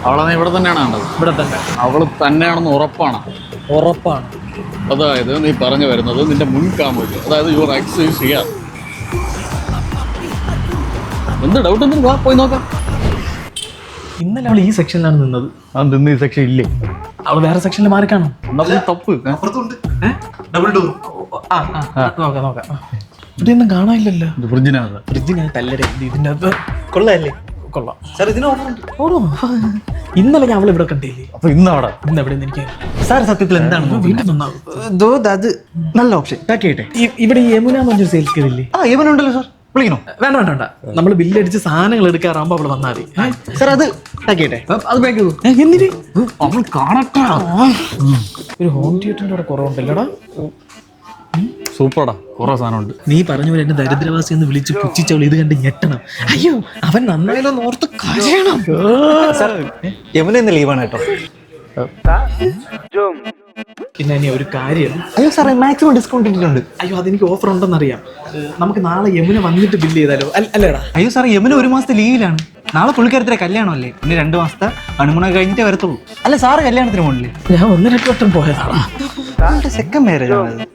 അവളെ നീ ഇവിടെ തന്നെയാണ് കണ്ടത്? ഇവിടെ തന്നെ. അവള് തന്നെയാണെന്ന് ഉറപ്പാണ്? ഉറപ്പാണ്. അതായത് നീ പറഞ്ഞു വരുന്നത് നിന്റെ മുൻ കാമുകി, അതായത് യുവർ എക്സ് ഈസ് ഹിയർ. എന്ത് ഡൗട്ട് എന്തെങ്കിലും വാ പോയി നോക്കാം. ഇന്നലെ അവൾ ഈ സെക്ഷനിലാണ് നിന്നത്. അത് ഇന്ന് ഈ സെക്ഷൻ ഇല്ലേ? അവൾ വേറെ സെക്ഷനിൽ മാറി കാണും. തപ്പ്. Double door. നോക്കാം നോക്കാം. ഇവിടെ ഒന്നും കാണാനില്ലല്ലോ. ഫ്രിഡ്ജിനകത്ത്. ഫ്രിഡ്ജിനകത്തല്ലേ ഇതിൻ്റെ അകത്ത്. കൊള്ളാല്ലേ? കൊള്ളാം സാർ ഇതിന് ഓഫർ ഉണ്ട്. ഓടോ. ഇന്നലെ ഞാൻ അവളെ ഇവിടെ കണ്ടില്ലേ? അപ്പൊ ഇന്ന് അവിടെ ഇന്ന് എവിടെ എനിക്ക് സാർ സത്യത്തിൽ എന്താണ് വീട്ടിൽ നന്നാവും. അത് നല്ല ഓപ്ഷൻ കേട്ടെ. ഇവിടെ ഈ യമുന എന്ന് പറഞ്ഞൊരു സെയിൽസ് കയറില്ലേ? യവനുണ്ടല്ലോ സാർ, വിളിക്കണോ? വേണ്ട വേണ്ട വേണ്ട. നമ്മൾ ബില്ലടിച്ച് സാധനങ്ങൾ എടുക്കാറാകുമ്പോ അവള് വന്നാൽ മതി. സാർ അത് കേട്ടെ. അത് ബാക്ക് ചെയ്തു. എന്തിന് അവൾ കാണട്ടെ. ഒരു ഹോം തിയേറ്ററിന്റെ അവിടെ കുറവുണ്ടല്ലോടാ. സൂപ്പറാടാ, കുറെ സാധനമുണ്ട്. നീ പറഞ്ഞ പോലെ എന്നെ ദരിദ്രവാസി എന്ന് വിളിച്ച് പുച്ഛിച്ചവൾ ഇത് കണ്ട് ഞെട്ടണം. അയ്യോ അവൻ നന്നായാലോ ഓർത്ത് കരയണം. സാർ യമുന ഇന്ന് ലീവാണ് കേട്ടോ. പിന്നെ ഇനി ഒരു കാര്യം. അയ്യോ സാറേ, മാക്സിമം ഡിസ്കൗണ്ട് ഇട്ടിട്ടുണ്ട്. അയ്യോ അതെനിക്ക് ഓഫർ ഉണ്ടെന്നറിയാം. നമുക്ക് നാളെ യമുന വന്നിട്ട് ബില്ല് ചെയ്താലോ? അല്ലേടാ? അയ്യോ സാറേ, യമുന ഒരു മാസത്തെ ലീവിലാണ്. നാളെ പുള്ളിക്കാരത്തിലെ കല്യാണമല്ലേ, പിന്നെ 2 മാസത്തെ ഹണിമൂണൊക്കെ കഴിഞ്ഞിട്ടേ വരത്തുള്ളൂ. അല്ല സാറ് കല്യാണത്തിന് പോകണില്ലേ? ഞാൻ 1-2 വട്ടം പോയതാണ്. സെക്കൻഡ് മാരേജ് ആണ്.